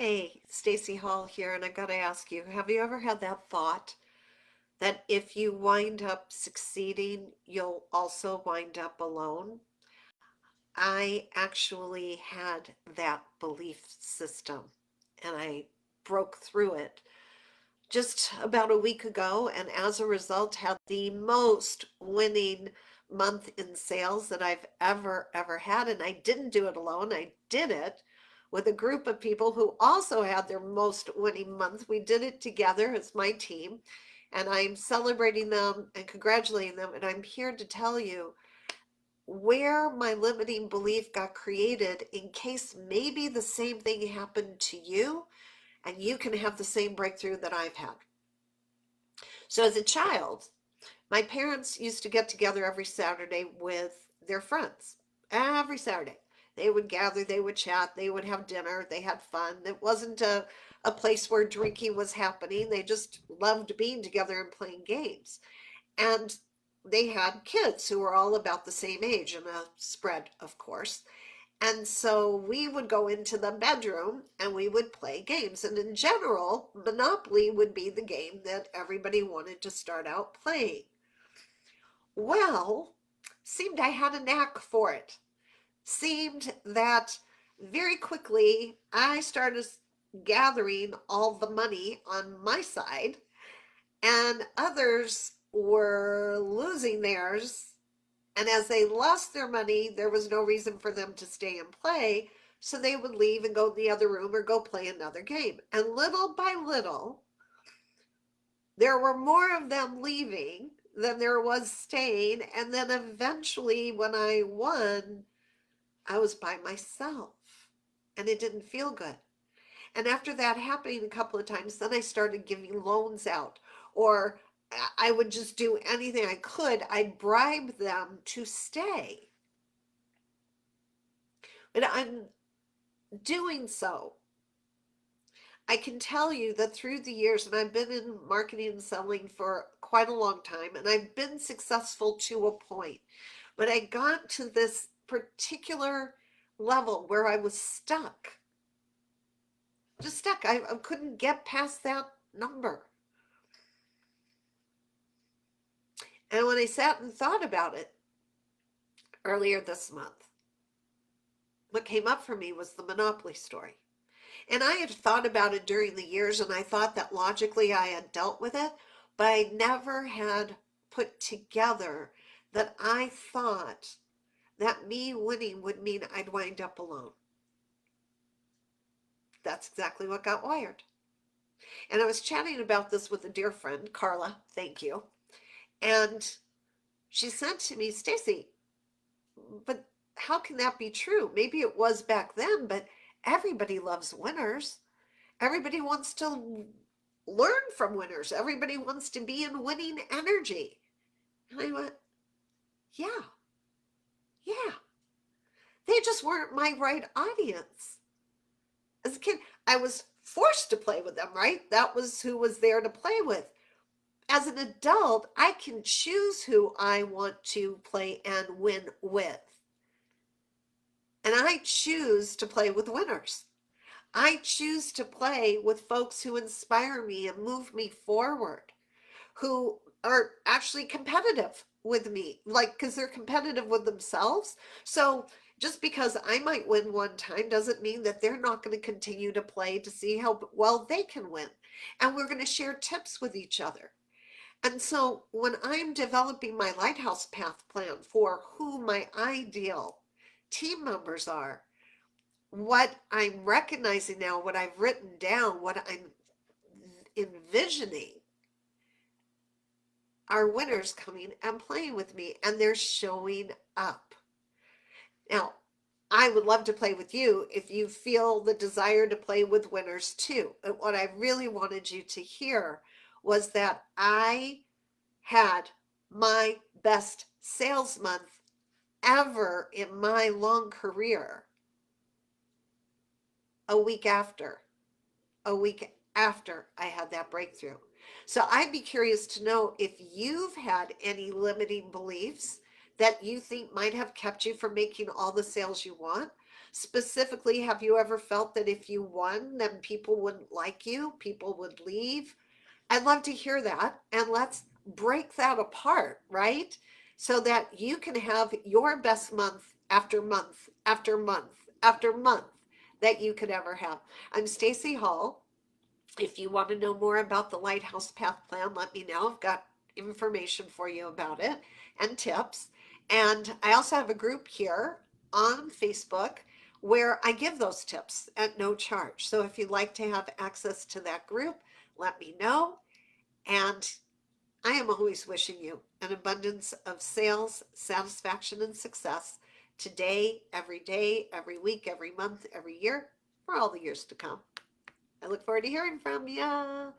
Hey, Stacy Hall here, and I gotta ask you, have you ever had that thought that if you wind up succeeding, you'll also wind up alone? I actually had that belief system, and I broke through it just about a week ago, and as a result, had the most winning month in sales that I've ever had. And I didn't do it alone. I did it with a group of people who also had their most winning month. We did it together as my team, and I'm celebrating them and congratulating them. And I'm here to tell you where my limiting belief got created in case maybe the same thing happened to you and you can have the same breakthrough that I've had. So as a child, my parents used to get together every Saturday with their friends. Every Saturday. They would gather, they would chat, they would have dinner, they had fun. It wasn't a place where drinking was happening. They just loved being together and playing games. And they had kids who were all about the same age and a spread, of course. And so we would go into the bedroom and we would play games. And in general, Monopoly would be the game that everybody wanted to start out playing. Well, seemed I had a knack for it. Seemed that very quickly I started gathering all the money on my side, and others were losing theirs. And as they lost their money, there was no reason for them to stay and play. So they would leave and go to the other room or go play another game. And little by little, there were more of them leaving than there was staying. And then eventually, when I won, I was by myself and it didn't feel good. And after that happening a couple of times, then I started giving loans out, or I would just do anything I could. I'd bribe them to stay. But I'm doing so, I can tell you that through the years, and I've been in marketing and selling for quite a long time, and I've been successful to a point, but I got to this particular level where I was stuck, just stuck. I couldn't get past that number. And when I sat and thought about it earlier this month, what came up for me was the Monopoly story. And I had thought about it during the years, and I thought that logically I had dealt with it, but I never had put together that I thought that me winning would mean I'd wind up alone. That's exactly what got wired. And I was chatting about this with a dear friend, Carla, thank you. And she said to me, Stacy, but how can that be true? Maybe it was back then, but everybody loves winners. Everybody wants to learn from winners. Everybody wants to be in winning energy. And I went, yeah, yeah. They just weren't my right audience. As a kid, I was forced to play with them, right? That was who was there to play with. As an adult, I can choose who I want to play and win with. And I choose to play with winners. I choose to play with folks who inspire me and move me forward, who are actually competitive with me, like, because they're competitive with themselves. So just because I might win one time doesn't mean that they're not going to continue to play to see how well they can win. And we're going to share tips with each other. And so when I'm developing my Lighthouse Path plan for who my ideal team members are, what I'm recognizing now, what I've written down, what I'm envisioning are winners coming and playing with me, and they're showing up. Now, I would love to play with you if you feel the desire to play with winners too. But what I really wanted you to hear was that I had my best sales month ever in my long career a week after, a week after I had that breakthrough. So I'd be curious to know if you've had any limiting beliefs that you think might have kept you from making all the sales you want. Specifically, have you ever felt that if you won, then people wouldn't like you, people would leave? I'd love to hear that. And let's break that apart, right? So that you can have your best month after month after month after month that you could ever have. I'm Stacy Hall. If you want to know more about the Lighthouse Path Plan, let me know. I've got information for you about it and tips. And I also have a group here on Facebook where I give those tips at no charge. So if you'd like to have access to that group, let me know. And I am always wishing you an abundance of sales, satisfaction, and success today, every week, every month, every year, for all the years to come. I look forward to hearing from you.